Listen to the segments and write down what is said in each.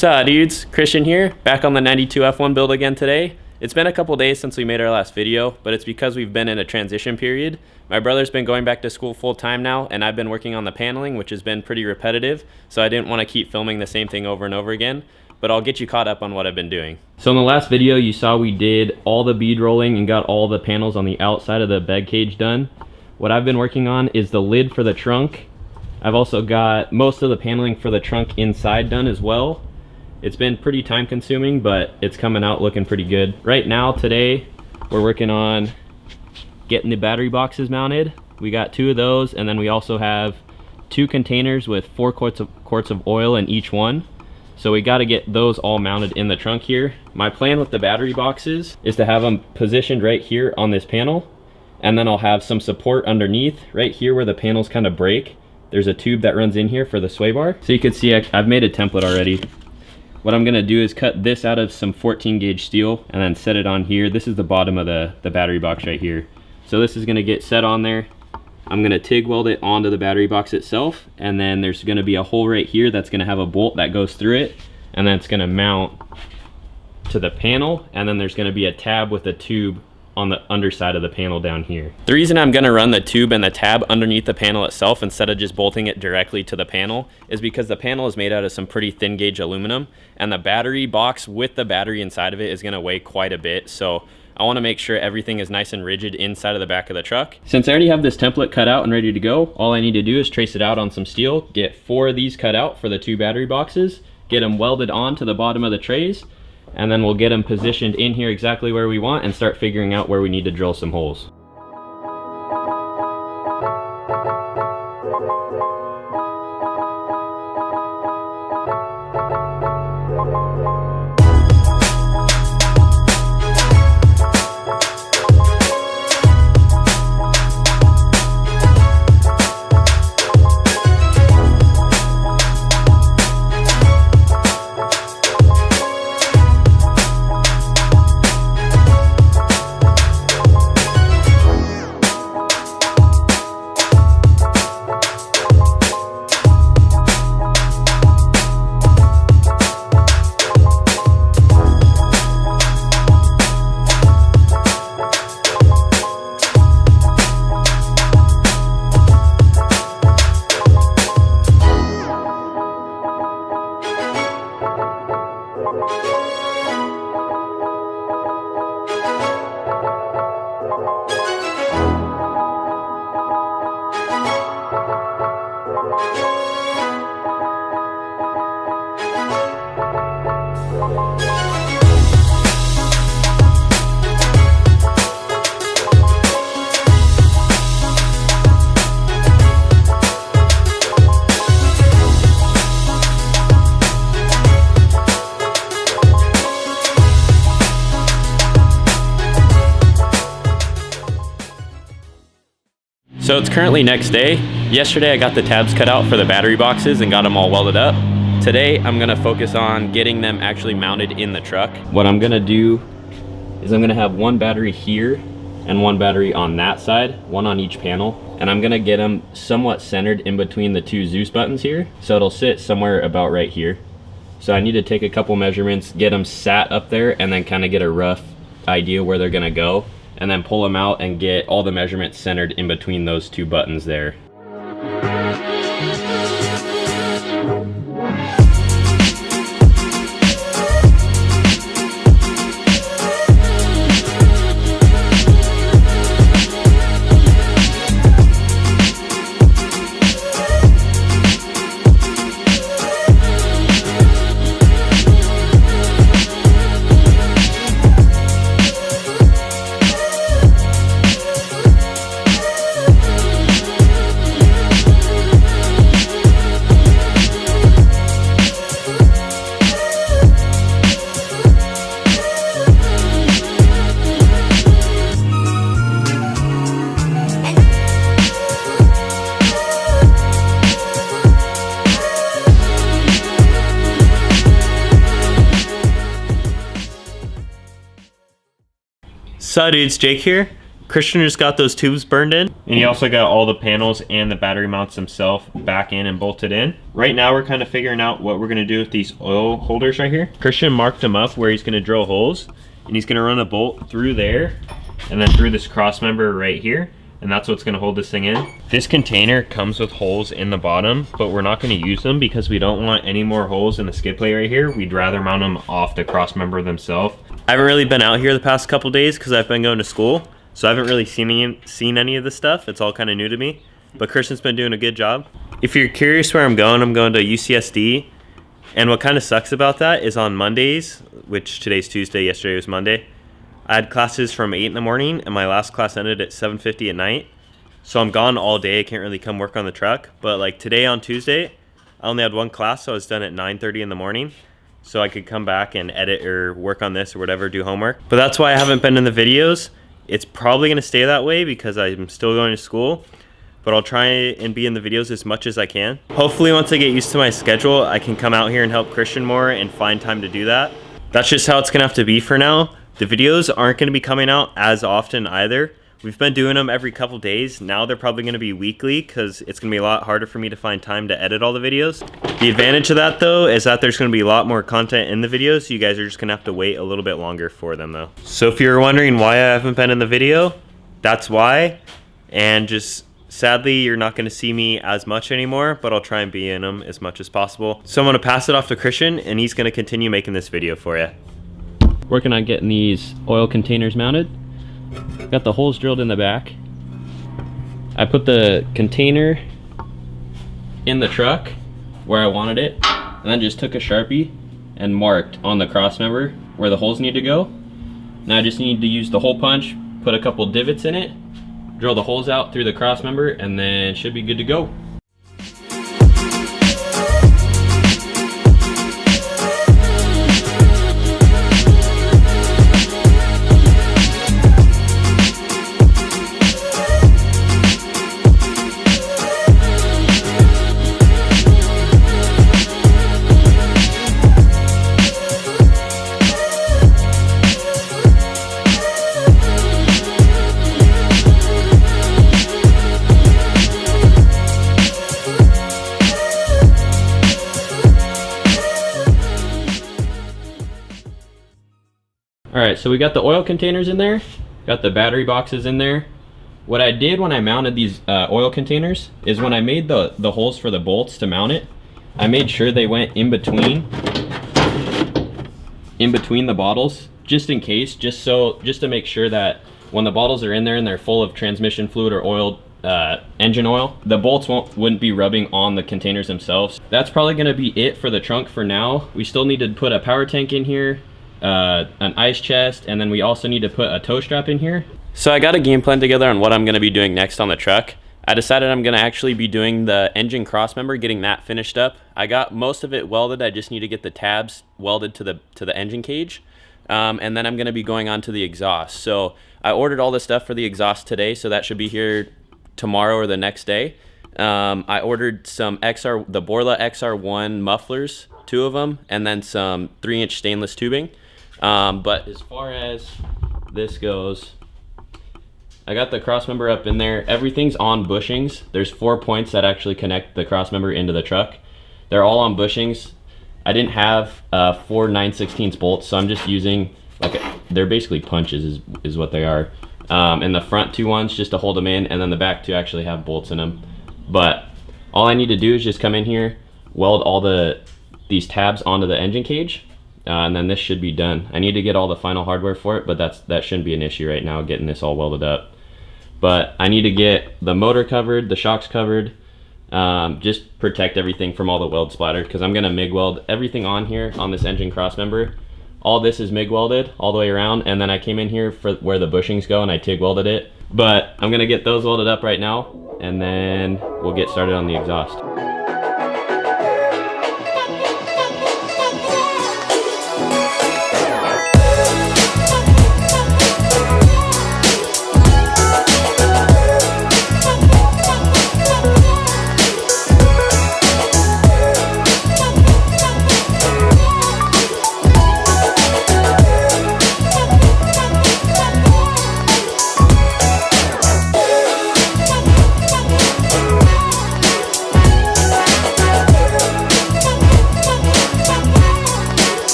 Sah Dudes, Christian here, back on the 92 F1 build again today. It's been a couple days since we made our last video, but it's because we've been in a transition period. My brother's been going back to school full time now, and I've been working on the paneling, which has been pretty repetitive, so I didn't want to keep filming the same thing over and over again, but I'll get you caught up on what I've been doing. So in the last video, you saw we did all the bead rolling and got all the panels on the outside of the bed cage done. What I've been working on is the lid for the trunk. I've also got most of the paneling for the trunk inside done as well. It's been pretty time consuming, but it's coming out looking pretty good. Right now, today, we're working on getting the battery boxes mounted. We got 2 of those, and then we also have 2 containers with 4 quarts of oil in each one. So we got to get those all mounted in the trunk here. My plan with the battery boxes is to have them positioned right here on this panel, and then I'll have some support underneath right here where the panels kind of break. There's a tube that runs in here for the sway bar. So you can see I've made a template already. What I'm gonna do is cut this out of some 14 gauge steel and then set it on here. This is the bottom of the battery box right here. So this is gonna get set on there. I'm gonna TIG weld it onto the battery box itself, and then there's gonna be a hole right here that's gonna have a bolt that goes through it, and then it's gonna mount to the panel, and then there's gonna be a tab with a tube on the underside of the panel down here. The reason I'm gonna run the tube and the tab underneath the panel itself instead of just bolting it directly to the panel is because the panel is made out of some pretty thin gauge aluminum, and the battery box with the battery inside of it is gonna weigh quite a bit. So I wanna make sure everything is nice and rigid inside of the back of the truck. Since I already have this template cut out and ready to go, all I need to do is trace it out on some steel, get 4 of these cut out for the 2 battery boxes, get them welded on to the bottom of the trays, and then we'll get them positioned in here exactly where we want and start figuring out where we need to drill some holes. So it's currently next day. Yesterday I got the tabs cut out for the battery boxes and got them all welded up. Today I'm gonna focus on getting them actually mounted in the truck. What I'm gonna do is I'm gonna have 1 battery here and 1 battery on that side, 1 on each panel. And I'm gonna get them somewhat centered in between the 2 Zeus buttons here. So it'll sit somewhere about right here. So I need to take a couple measurements, get them sat up there, and then kind of get a rough idea where they're gonna go, and then pull them out and get all the measurements centered in between those 2 buttons there. Sah Dudes, Jake here. Christian just got those tubes burned in, and he also got all the panels and the battery mounts himself back in and bolted in. Right now we're kind of figuring out what we're going to do with these oil holders right here. Christian marked them up where he's going to drill holes, and he's going to run a bolt through there and then through this cross member right here, and that's what's going to hold this thing in. This container comes with holes in the bottom, but we're not going to use them because we don't want any more holes in the skid plate right here. We'd rather mount them off the cross member themselves. I haven't really been out here the past couple days because I've been going to school, so I haven't really seen any of this stuff. It's all kind of new to me, but Christian's been doing a good job. If you're curious where I'm going to UCSD, and what kind of sucks about that is on Mondays, which today's Tuesday, yesterday was Monday, I had classes from 8 in the morning, and my last class ended at 7:50 at night. So I'm gone all day. I can't really come work on the truck. But like today on Tuesday, I only had one class, so I was done at 9:30 in the morning. So I could come back and edit or work on this or whatever, do homework. But that's why I haven't been in the videos. It's probably going to stay that way because I'm still going to school. But I'll try and be in the videos as much as I can. Hopefully once I get used to my schedule, I can come out here and help Christian more and find time to do that. That's just how it's going to have to be for now. The videos aren't going to be coming out as often either. We've been doing them every couple days. Now they're probably going to be weekly because it's going to be a lot harder for me to find time to edit all the videos. The advantage of that though is that there's going to be a lot more content in the videos, so you guys are just going to have to wait a little bit longer for them though. So if you're wondering why I haven't been in the video, that's why. And just sadly, you're not going to see me as much anymore, but I'll try and be in them as much as possible. So I'm going to pass it off to Christian, and he's going to continue making this video for you. Working on getting these oil containers mounted. Got the holes drilled in the back. I put the container in the truck where I wanted it, and then just took a Sharpie and marked on the cross member where the holes need to go. Now I just need to use the hole punch, put a couple divots in it, drill the holes out through the cross member, and then should be good to go. Alright, so we got the oil containers in there, got the battery boxes in there. What I did when I mounted these oil containers is when I made the holes for the bolts to mount it, I made sure they went in between the bottles, just in case, just to make sure that when the bottles are in there and they're full of transmission fluid or oil, engine oil, the bolts wouldn't be rubbing on the containers themselves. That's probably going to be it for the trunk for now. We still need to put a power tank in here, an ice chest, and then we also need to put a tow strap in here. So I got a game plan together on what I'm going to be doing next on the truck. I decided I'm going to actually be doing the engine cross member, getting that finished up. I got most of it welded. I just need to get the tabs welded to the engine cage, and then I'm going to be going on to the exhaust. So I ordered all the stuff for the exhaust today, so that should be here tomorrow or the next day. I ordered some the Borla XR1 mufflers, 2 of them, and then some 3-inch stainless tubing. But as far as this goes, I got the cross member up in there. Everything's on bushings. There's 4 points that actually connect the cross member into the truck. They're all on bushings. I didn't have 4 9/16 bolts, so I'm just using, they're basically punches is what they are. And the front 2 ones just to hold them in, and then the back 2 actually have bolts in them. But all I need to do is just come in here, weld all these tabs onto the engine cage, and then this should be done. I need to get all the final hardware for it, but that shouldn't be an issue right now, getting this all welded up. But I need to get the motor covered, the shocks covered, just protect everything from all the weld splatter, because I'm going to MIG weld everything on here on this engine cross member. All this is MIG welded all the way around, and then I came in here for where the bushings go and I TIG welded it. But I'm going to get those welded up right now, and then we'll get started on the exhaust.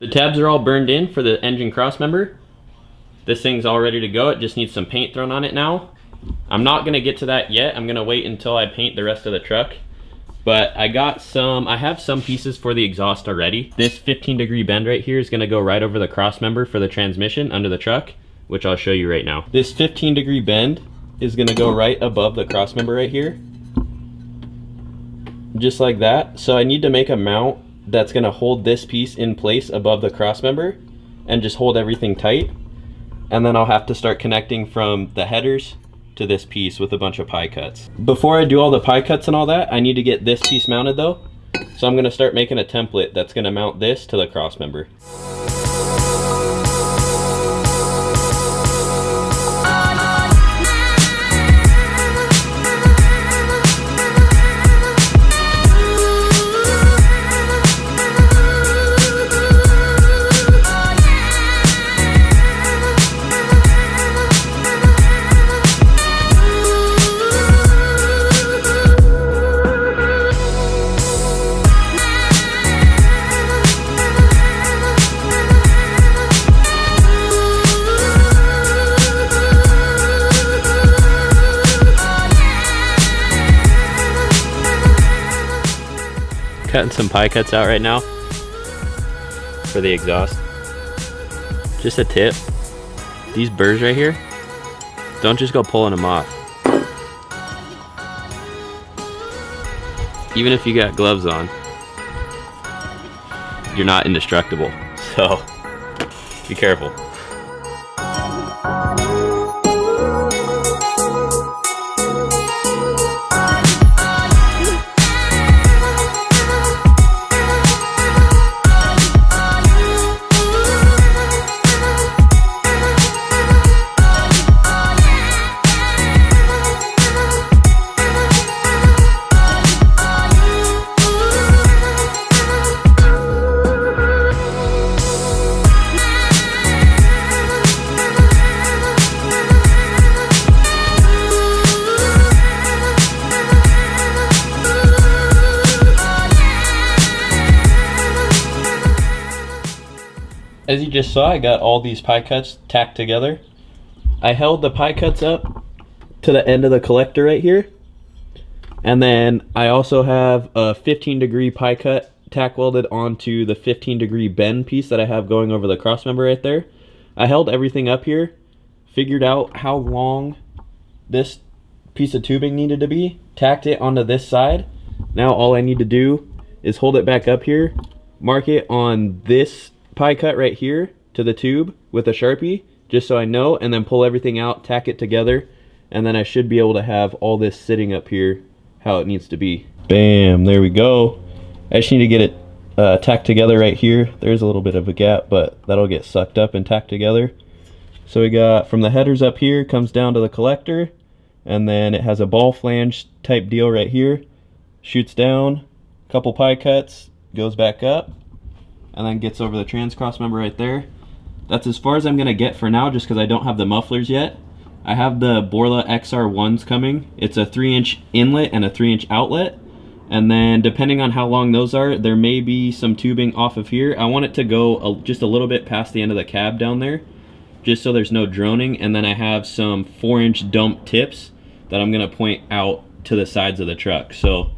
The tabs are all burned in for the engine crossmember. This thing's all ready to go. It just needs some paint thrown on it now. I'm not gonna get to that yet. I'm gonna wait until I paint the rest of the truck. But I have some pieces for the exhaust already. This 15-degree bend right here is gonna go right over the crossmember for the transmission under the truck, which I'll show you right now. This 15-degree bend is gonna go right above the crossmember right here. Just like that. So I need to make a mount that's gonna hold this piece in place above the crossmember and just hold everything tight. And then I'll have to start connecting from the headers to this piece with a bunch of pie cuts. Before I do all the pie cuts and all that, I need to get this piece mounted though. So I'm gonna start making a template that's gonna mount this to the crossmember. Cutting some pie cuts out right now for the exhaust. Just a tip, these burrs right here, don't just go pulling them off. Even if you got gloves on, you're not indestructible, so be careful. As you just saw, I got all these pie cuts tacked together. I held the pie cuts up to the end of the collector right here. And then I also have a 15-degree pie cut tack welded onto the 15-degree bend piece that I have going over the crossmember right there. I held everything up here, figured out how long this piece of tubing needed to be, tacked it onto this side. Now all I need to do is hold it back up here, mark it on this pie cut right here to the tube with a Sharpie, just so I know, and then pull everything out, tack it together, and then I should be able to have all this sitting up here how it needs to be. Bam, there we go. I just need to get it tacked together right here. There's a little bit of a gap, but that'll get sucked up and tacked together. So we got from the headers up here, comes down to the collector, and then it has a ball flange type deal right here, shoots down, couple pie cuts, goes back up, and then gets over the trans crossmember right there. That's as far as I'm gonna get for now, just because I don't have the mufflers yet. I have the Borla XR1s coming. It's a 3-inch inlet and a 3-inch outlet, and then depending on how long those are, there may be some tubing off of here. I want it to go just a little bit past the end of the cab down there, just so there's no droning. And then I have some 4-inch dump tips that I'm gonna point out to the sides of the truck. So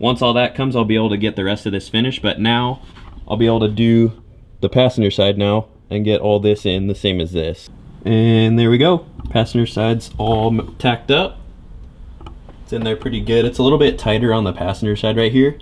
once all that comes, I'll be able to get the rest of this finished. But now I'll be able to do the passenger side now and get all this in the same as this. And there we go. Passenger side's all tacked up. It's in there pretty good. It's a little bit tighter on the passenger side right here,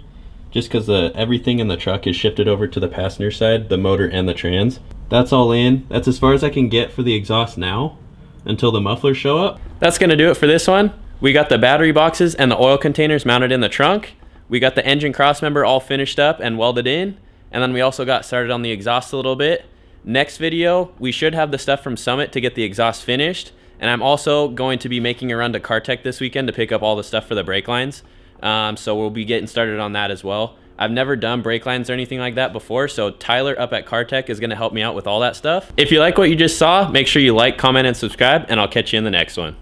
just because everything in the truck is shifted over to the passenger side, the motor and the trans. That's all in. That's as far as I can get for the exhaust now until the mufflers show up. That's gonna do it for this one. We got the battery boxes and the oil containers mounted in the trunk. We got the engine crossmember all finished up and welded in. And then we also got started on the exhaust a little bit. Next video, we should have the stuff from Summit to get the exhaust finished. And I'm also going to be making a run to Kartek this weekend to pick up all the stuff for the brake lines. So we'll be getting started on that as well. I've never done brake lines or anything like that before, so Tyler up at Kartek is gonna help me out with all that stuff. If you like what you just saw, make sure you like, comment, and subscribe, and I'll catch you in the next one.